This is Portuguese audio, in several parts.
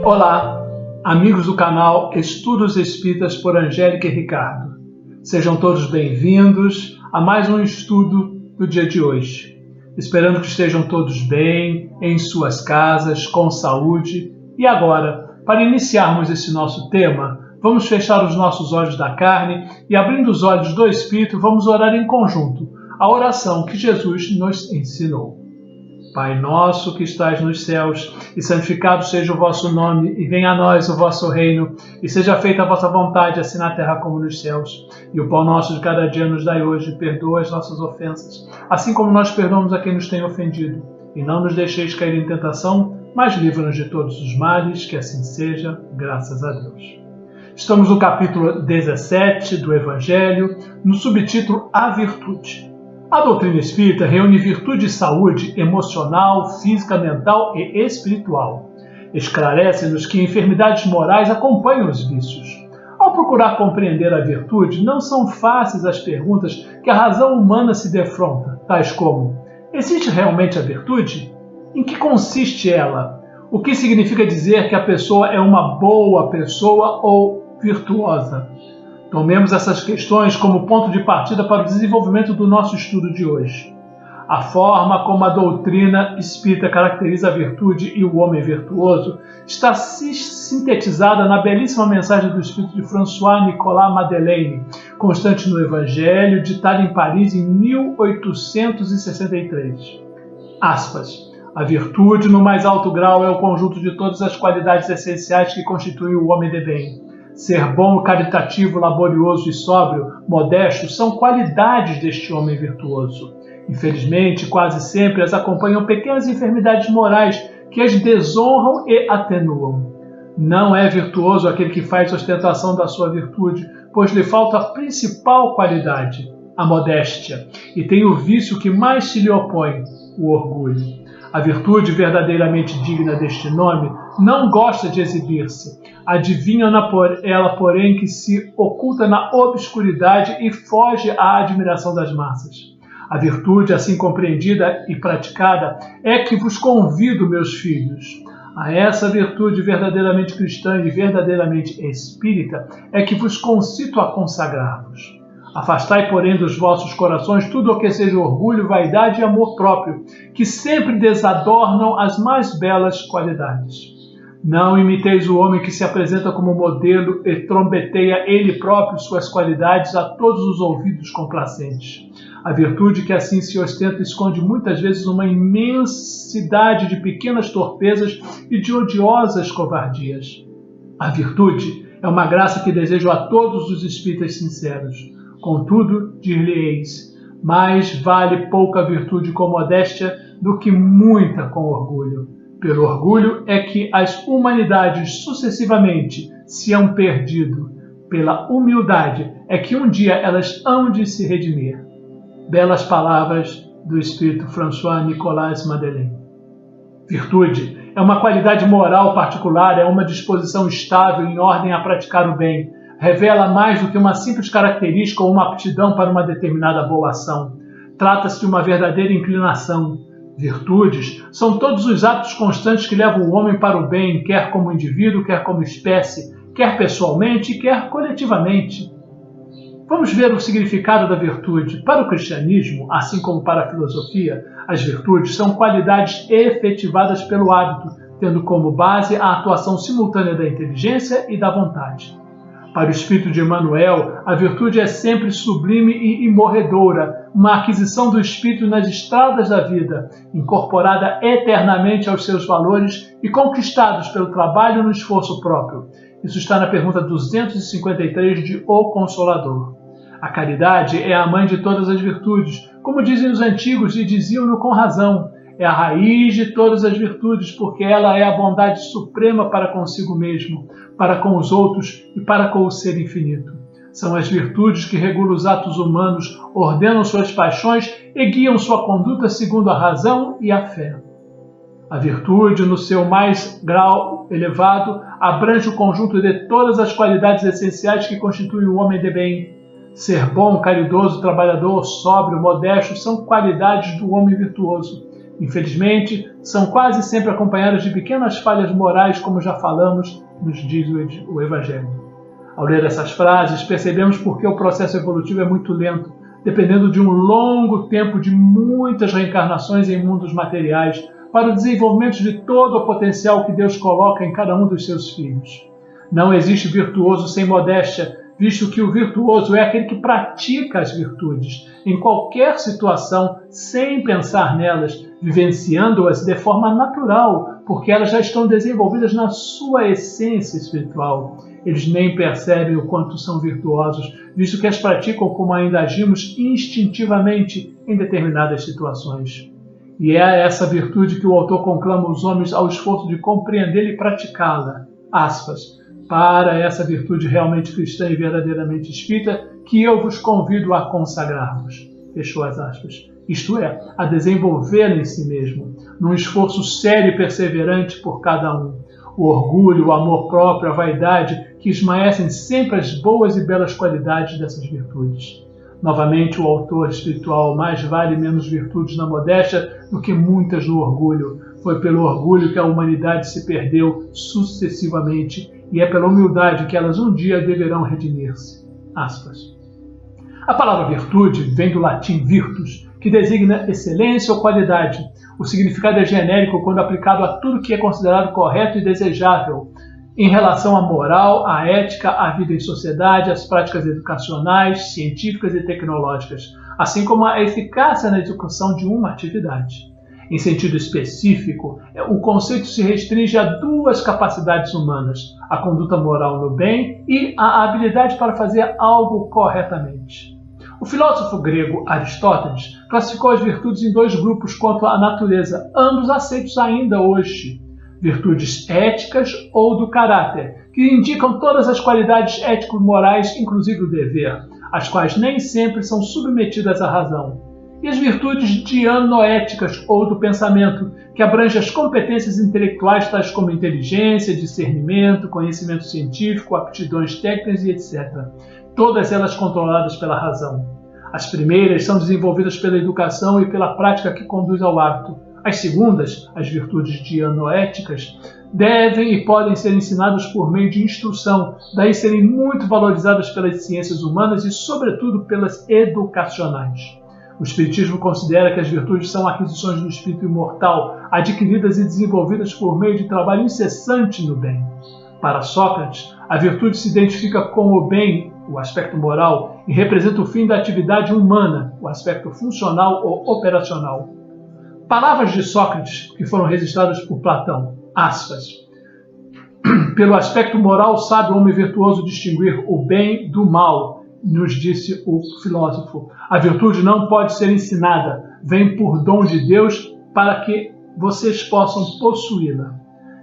Olá, amigos do canal Estudos Espíritas por Angélica e Ricardo. Sejam todos bem-vindos a mais um estudo do dia de hoje. Esperando que estejam todos bem, em suas casas, com saúde. E agora, para iniciarmos esse nosso tema, vamos fechar os nossos olhos da carne e, abrindo os olhos do Espírito, vamos orar em conjunto a oração que Jesus nos ensinou. Pai nosso que estais nos céus, e santificado seja o vosso nome, e venha a nós o vosso reino, e seja feita a vossa vontade, assim na terra como nos céus. E o pão nosso de cada dia nos dai hoje, perdoa as nossas ofensas, assim como nós perdoamos a quem nos tem ofendido. E não nos deixeis cair em tentação, mas livra-nos de todos os males, que assim seja, graças a Deus. Estamos no capítulo 17 do Evangelho, no subtítulo A Virtude. A doutrina espírita reúne virtude e saúde emocional, física, mental e espiritual. Esclarece-nos que enfermidades morais acompanham os vícios. Ao procurar compreender a virtude, não são fáceis as perguntas que a razão humana se defronta, tais como: existe realmente a virtude? Em que consiste ela? O que significa dizer que a pessoa é uma boa pessoa ou virtuosa? Tomemos essas questões como ponto de partida para o desenvolvimento do nosso estudo de hoje. A forma como a doutrina espírita caracteriza a virtude e o homem virtuoso está sintetizada na belíssima mensagem do espírito de François-Nicolas Madeleine, constante no Evangelho, ditada em Paris em 1863. Aspas. A virtude, no mais alto grau, é o conjunto de todas as qualidades essenciais que constituem o homem de bem. Ser bom, caritativo, laborioso e sóbrio, modesto, são qualidades deste homem virtuoso. Infelizmente, quase sempre as acompanham pequenas enfermidades morais que as desonram e atenuam. Não é virtuoso aquele que faz ostentação da sua virtude, pois lhe falta a principal qualidade, a modéstia, e tem o vício que mais se lhe opõe, o orgulho. A virtude verdadeiramente digna deste nome não gosta de exibir-se. Adivinha ela, porém, que se oculta na obscuridade e foge à admiração das massas. A virtude, assim compreendida e praticada, é que vos convido, meus filhos. A essa virtude verdadeiramente cristã e verdadeiramente espírita é que vos concito a consagrar-vos. Afastai, porém, dos vossos corações tudo o que seja orgulho, vaidade e amor próprio, que sempre desadornam as mais belas qualidades. Não imiteis o homem que se apresenta como modelo e trombeteia ele próprio suas qualidades a todos os ouvidos complacentes. A virtude que assim se ostenta esconde muitas vezes uma imensidade de pequenas torpezas e de odiosas covardias. A virtude é uma graça que desejo a todos os espíritas sinceros. Contudo, dir-lhe-eis, mais vale pouca virtude com modéstia do que muita com orgulho. Pelo orgulho é que as humanidades sucessivamente se hão perdido. Pela humildade é que um dia elas hão de se redimir. Belas palavras do espírito François-Nicolas Madeleine. Virtude é uma qualidade moral particular, é uma disposição estável em ordem a praticar o bem. Revela mais do que uma simples característica ou uma aptidão para uma determinada boa ação. Trata-se de uma verdadeira inclinação. Virtudes são todos os atos constantes que levam o homem para o bem, quer como indivíduo, quer como espécie, quer pessoalmente, quer coletivamente. Vamos ver o significado da virtude. Para o cristianismo, assim como para a filosofia, as virtudes são qualidades efetivadas pelo hábito, tendo como base a atuação simultânea da inteligência e da vontade. Para o espírito de Emmanuel, a virtude é sempre sublime e imorredoura, uma aquisição do espírito nas estradas da vida, incorporada eternamente aos seus valores e conquistados pelo trabalho no esforço próprio. Isso está na pergunta 253 de O Consolador. A caridade é a mãe de todas as virtudes, como dizem os antigos e diziam-no com razão. É a raiz de todas as virtudes, porque ela é a bondade suprema para consigo mesmo, para com os outros e para com o ser infinito. São as virtudes que regulam os atos humanos, ordenam suas paixões e guiam sua conduta segundo a razão e a fé. A virtude, no seu mais grau elevado, abrange o conjunto de todas as qualidades essenciais que constituem o homem de bem. Ser bom, caridoso, trabalhador, sóbrio, modesto são qualidades do homem virtuoso. Infelizmente, são quase sempre acompanhadas de pequenas falhas morais, como já falamos, nos diz o Evangelho. Ao ler essas frases, percebemos por que o processo evolutivo é muito lento, dependendo de um longo tempo de muitas reencarnações em mundos materiais, para o desenvolvimento de todo o potencial que Deus coloca em cada um dos seus filhos. Não existe virtuoso sem modéstia, visto que o virtuoso é aquele que pratica as virtudes, em qualquer situação, sem pensar nelas, vivenciando-as de forma natural, porque elas já estão desenvolvidas na sua essência espiritual. Eles nem percebem o quanto são virtuosos, visto que as praticam como ainda agimos instintivamente em determinadas situações. E é essa virtude que o autor conclama os homens ao esforço de compreendê-la e praticá-la. Aspas. Para essa virtude realmente cristã e verdadeiramente espírita, que eu vos convido a consagrar-vos. Fechou as aspas. Isto é, a desenvolvê-la em si mesmo, num esforço sério e perseverante por cada um. O orgulho, o amor próprio, a vaidade, que esmaecem sempre as boas e belas qualidades dessas virtudes. Novamente, o autor espiritual mais vale menos virtudes na modéstia do que muitas no orgulho. Foi pelo orgulho que a humanidade se perdeu sucessivamente e é pela humildade que elas um dia deverão redimir-se. Aspas. A palavra virtude vem do latim virtus, que designa excelência ou qualidade. O significado é genérico quando aplicado a tudo que é considerado correto e desejável, em relação à moral, à ética, à vida em sociedade, às práticas educacionais, científicas e tecnológicas, assim como a eficácia na execução de uma atividade. Em sentido específico, o conceito se restringe a duas capacidades humanas, a conduta moral no bem e a habilidade para fazer algo corretamente. O filósofo grego Aristóteles classificou as virtudes em dois grupos quanto à natureza, ambos aceitos ainda hoje. Virtudes éticas ou do caráter, que indicam todas as qualidades ético-morais, inclusive o dever, as quais nem sempre são submetidas à razão. E as virtudes dianoéticas ou do pensamento, que abrangem as competências intelectuais tais como inteligência, discernimento, conhecimento científico, aptidões técnicas e etc. Todas elas controladas pela razão. As primeiras são desenvolvidas pela educação e pela prática que conduz ao hábito. As segundas, as virtudes dianoéticas, devem e podem ser ensinadas por meio de instrução, daí serem muito valorizadas pelas ciências humanas e, sobretudo, pelas educacionais. O Espiritismo considera que as virtudes são aquisições do espírito imortal, adquiridas e desenvolvidas por meio de trabalho incessante no bem. Para Sócrates, a virtude se identifica com o bem, o aspecto moral, e representa o fim da atividade humana, o aspecto funcional ou operacional. Palavras de Sócrates que foram registradas por Platão, aspas. Pelo aspecto moral sabe o homem virtuoso distinguir o bem do mal, nos disse o filósofo. A virtude não pode ser ensinada, vem por dom de Deus para que vocês possam possuí-la.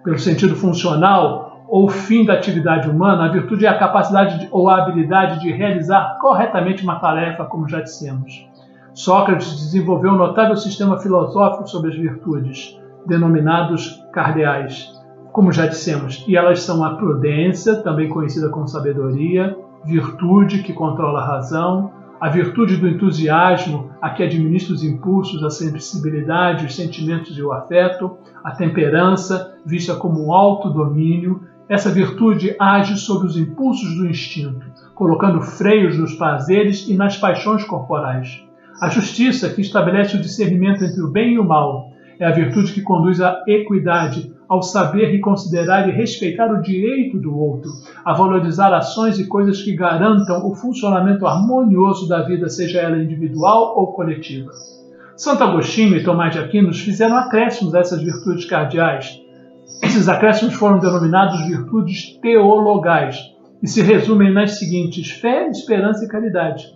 Pelo sentido funcional, ou fim da atividade humana, a virtude é a capacidade ou a habilidade de realizar corretamente uma tarefa, como já dissemos. Sócrates desenvolveu um notável sistema filosófico sobre as virtudes, denominados cardeais, como já dissemos, e elas são a prudência, também conhecida como sabedoria, virtude, que controla a razão, a virtude do entusiasmo, a que administra os impulsos, a sensibilidade, os sentimentos e o afeto, a temperança, vista como um autodomínio. Essa virtude age sobre os impulsos do instinto, colocando freios nos prazeres e nas paixões corporais. A justiça, que estabelece o discernimento entre o bem e o mal, é a virtude que conduz à equidade, ao saber e considerar e respeitar o direito do outro, a valorizar ações e coisas que garantam o funcionamento harmonioso da vida, seja ela individual ou coletiva. Santo Agostinho e Tomás de Aquino fizeram acréscimos a essas virtudes cardeais. Esses acréscimos foram denominados virtudes teologais e se resumem nas seguintes: fé, esperança e caridade.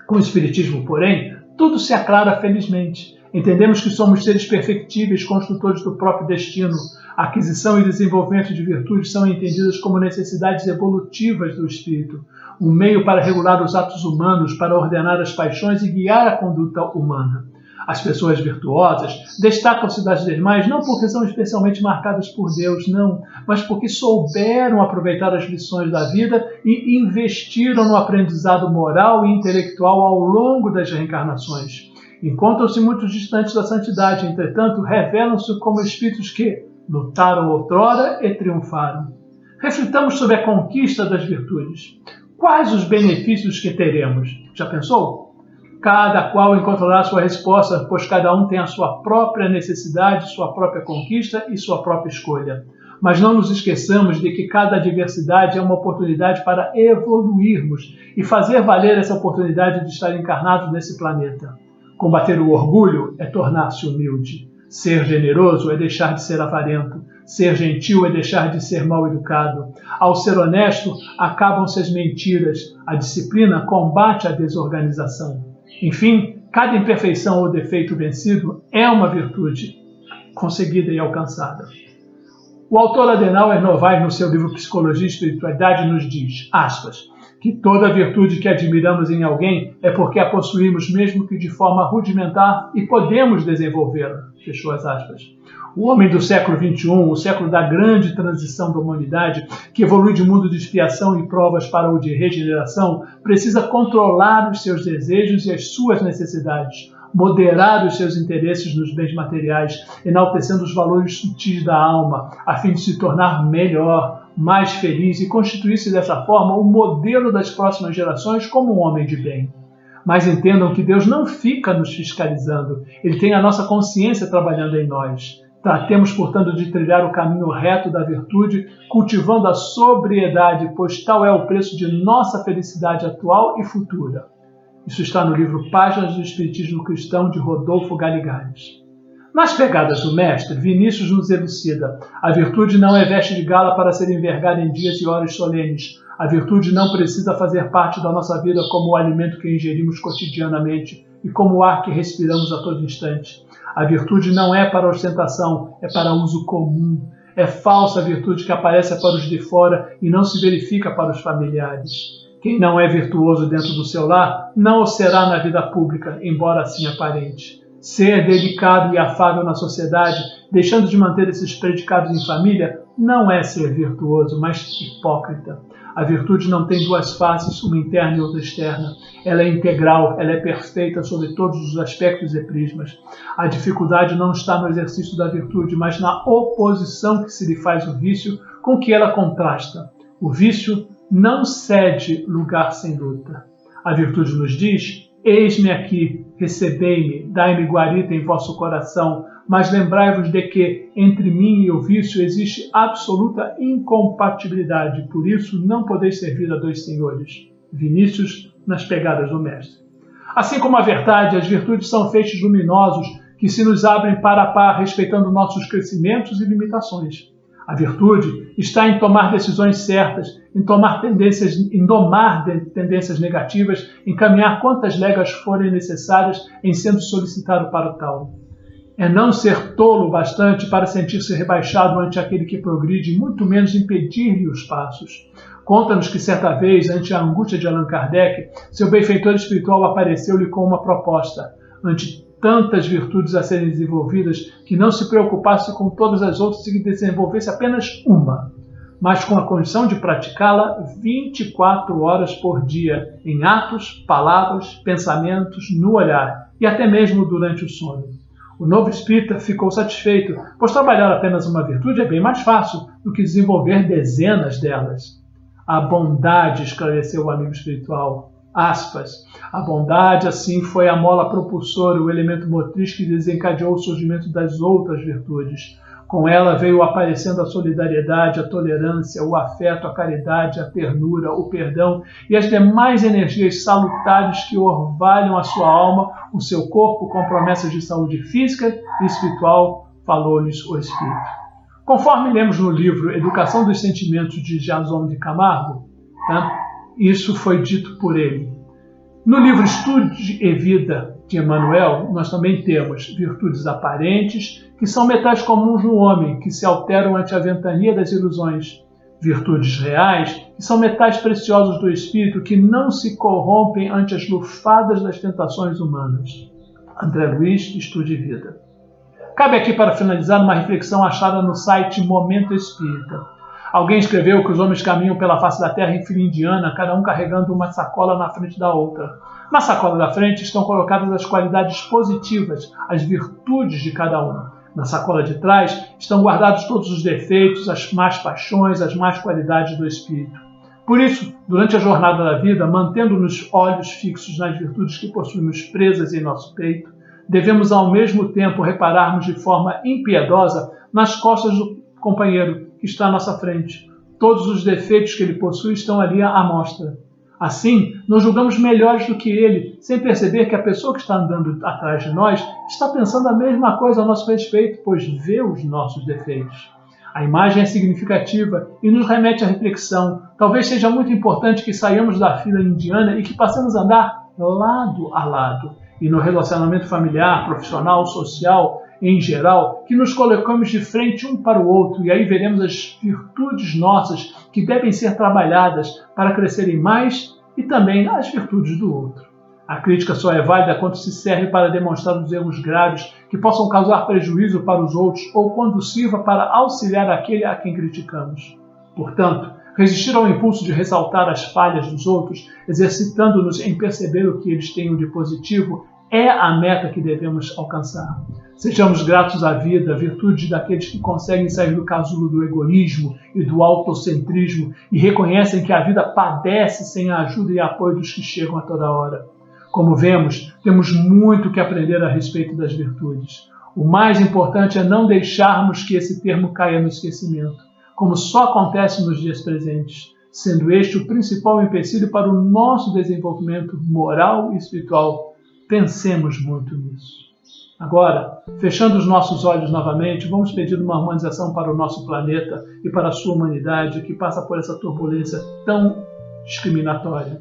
Com o Espiritismo, porém, tudo se aclara felizmente. Entendemos que somos seres perfectíveis, construtores do próprio destino. A aquisição e desenvolvimento de virtudes são entendidas como necessidades evolutivas do espírito, um meio para regular os atos humanos, para ordenar as paixões e guiar a conduta humana. As pessoas virtuosas destacam-se das demais não porque são especialmente marcadas por Deus, não, mas porque souberam aproveitar as lições da vida e investiram no aprendizado moral e intelectual ao longo das reencarnações. Encontram-se muito distantes da santidade, entretanto, revelam-se como espíritos que lutaram outrora e triunfaram. Reflitamos sobre a conquista das virtudes. Quais os benefícios que teremos? Já pensou? Cada qual encontrará sua resposta, pois cada um tem a sua própria necessidade, sua própria conquista e sua própria escolha. Mas não nos esqueçamos de que cada adversidade é uma oportunidade para evoluirmos e fazer valer essa oportunidade de estar encarnados nesse planeta. Combater o orgulho é tornar-se humilde. Ser generoso é deixar de ser avarento. Ser gentil é deixar de ser mal educado. Ao ser honesto, acabam-se as mentiras. A disciplina combate a desorganização. Enfim, cada imperfeição ou defeito vencido é uma virtude conseguida e alcançada. O autor Adenauer Novaes, no seu livro Psicologia e Espiritualidade, nos diz, aspas, que toda virtude que admiramos em alguém é porque a possuímos mesmo que de forma rudimentar e podemos desenvolvê-la. Fechou as aspas. O homem do século XXI, o século da grande transição da humanidade, que evolui de mundo de expiação e provas para o de regeneração, precisa controlar os seus desejos e as suas necessidades, moderar os seus interesses nos bens materiais, enaltecendo os valores sutis da alma, a fim de se tornar melhor, mais feliz e constituir-se dessa forma o modelo das próximas gerações como um homem de bem. Mas entendam que Deus não fica nos fiscalizando, Ele tem a nossa consciência trabalhando em nós. Tratemos, portanto, de trilhar o caminho reto da virtude, cultivando a sobriedade, pois tal é o preço de nossa felicidade atual e futura. Isso está no livro Páginas do Espiritismo Cristão, de Rodolfo Galigares. Nas pegadas do mestre, Vinícius nos elucida: a virtude não é veste de gala para ser envergada em dias e horas solenes. A virtude não precisa fazer parte da nossa vida como o alimento que ingerimos cotidianamente e como o ar que respiramos a todo instante. A virtude não é para ostentação, é para uso comum. É falsa a virtude que aparece para os de fora e não se verifica para os familiares. Quem não é virtuoso dentro do seu lar, não o será na vida pública, embora assim aparente. Ser delicado e afável na sociedade, deixando de manter esses predicados em família, não é ser virtuoso, mas hipócrita. A virtude não tem duas faces, uma interna e outra externa. Ela é integral, ela é perfeita sobre todos os aspectos e prismas. A dificuldade não está no exercício da virtude, mas na oposição que se lhe faz o vício com que ela contrasta. O vício não cede lugar sem luta. A virtude nos diz: eis-me aqui, recebei-me, dai-me guarita em vosso coração, mas lembrai-vos de que entre mim e o vício existe absoluta incompatibilidade, por isso não podeis servir a dois senhores. Vinícius, nas pegadas do mestre. Assim como a verdade, as virtudes são feixes luminosos que se nos abrem par a par, respeitando nossos crescimentos e limitações. A virtude está em tomar decisões certas, em domar tendências negativas, em caminhar quantas léguas forem necessárias, em sendo solicitado para o tal. É não ser tolo bastante para sentir-se rebaixado ante aquele que progride, e muito menos impedir-lhe os passos. Conta-nos que certa vez, ante a angústia de Allan Kardec, seu benfeitor espiritual apareceu-lhe com uma proposta. Ante tantas virtudes a serem desenvolvidas, que não se preocupasse com todas as outras e que desenvolvesse apenas uma, mas com a condição de praticá-la 24 horas por dia, em atos, palavras, pensamentos, no olhar e até mesmo durante o sono. O novo espírita ficou satisfeito, pois trabalhar apenas uma virtude é bem mais fácil do que desenvolver dezenas delas. A bondade, esclareceu o amigo espiritual, aspas, a bondade, assim, foi a mola propulsora, o elemento motriz que desencadeou o surgimento das outras virtudes. Com ela veio aparecendo a solidariedade, a tolerância, o afeto, a caridade, a ternura, o perdão e as demais energias salutares que orvalham a sua alma, o seu corpo, com promessas de saúde física e espiritual, falou-lhes o Espírito. Conforme lemos no livro Educação dos Sentimentos, de Jason de Camargo, isso foi dito por ele. No livro Estude e Vida, de Emmanuel, nós também temos virtudes aparentes, que são metais comuns no homem, que se alteram ante a ventania das ilusões. Virtudes reais, que são metais preciosos do espírito, que não se corrompem ante as lufadas das tentações humanas. André Luiz, Estude e Vida. Cabe aqui, para finalizar, uma reflexão achada no site Momento Espírita. Alguém escreveu que os homens caminham pela face da terra em fila indiana, cada um carregando uma sacola na frente da outra. Na sacola da frente estão colocadas as qualidades positivas, as virtudes de cada um. Na sacola de trás estão guardados todos os defeitos, as más paixões, as más qualidades do espírito. Por isso, durante a jornada da vida, mantendo-nos olhos fixos nas virtudes que possuímos presas em nosso peito, devemos ao mesmo tempo repararmos de forma impiedosa nas costas do companheiro que está à nossa frente. Todos os defeitos que ele possui estão ali à mostra. Assim, nos julgamos melhores do que ele, sem perceber que a pessoa que está andando atrás de nós está pensando a mesma coisa a nosso respeito, pois vê os nossos defeitos. A imagem é significativa e nos remete à reflexão. Talvez seja muito importante que saiamos da fila indiana e que passemos a andar lado a lado. E no relacionamento familiar, profissional, social, em geral, que nos colocamos de frente um para o outro e aí veremos as virtudes nossas que devem ser trabalhadas para crescerem mais e também as virtudes do outro. A crítica só é válida quando se serve para demonstrar os erros graves que possam causar prejuízo para os outros ou quando sirva para auxiliar aquele a quem criticamos. Portanto, resistir ao impulso de ressaltar as falhas dos outros, exercitando-nos em perceber o que eles têm de positivo, é a meta que devemos alcançar. Sejamos gratos à vida, à virtude daqueles que conseguem sair do casulo do egoísmo e do autocentrismo e reconhecem que a vida padece sem a ajuda e apoio dos que chegam a toda hora. Como vemos, temos muito que aprender a respeito das virtudes. O mais importante é não deixarmos que esse termo caia no esquecimento, como só acontece nos dias presentes, sendo este o principal empecilho para o nosso desenvolvimento moral e espiritual. Pensemos muito nisso. Agora, fechando os nossos olhos novamente, vamos pedir uma harmonização para o nosso planeta e para a sua humanidade que passa por essa turbulência tão discriminatória,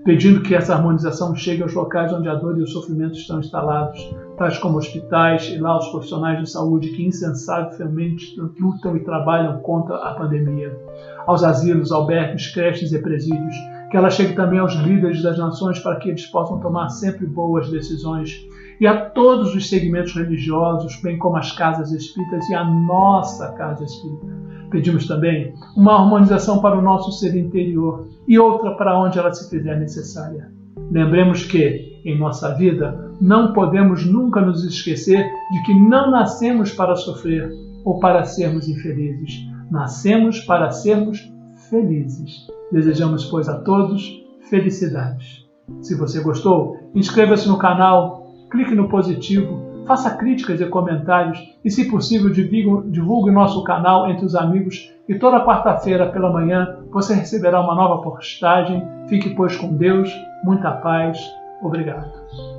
pedindo que essa harmonização chegue aos locais onde a dor e o sofrimento estão instalados, tais como hospitais e lá os profissionais de saúde que incansavelmente lutam e trabalham contra a pandemia, aos asilos, albergues, creches e presídios, que ela chegue também aos líderes das nações para que eles possam tomar sempre boas decisões, e a todos os segmentos religiosos, bem como as casas espíritas e a nossa casa espírita. Pedimos também uma harmonização para o nosso ser interior e outra para onde ela se fizer necessária. Lembremos que, em nossa vida, não podemos nunca nos esquecer de que não nascemos para sofrer ou para sermos infelizes. Nascemos para sermos felizes. Desejamos, pois, a todos felicidades. Se você gostou, inscreva-se no canal, clique no positivo, faça críticas e comentários e, se possível, divulgue nosso canal entre os amigos e toda quarta-feira pela manhã você receberá uma nova postagem. Fique, pois, com Deus, muita paz. Obrigado.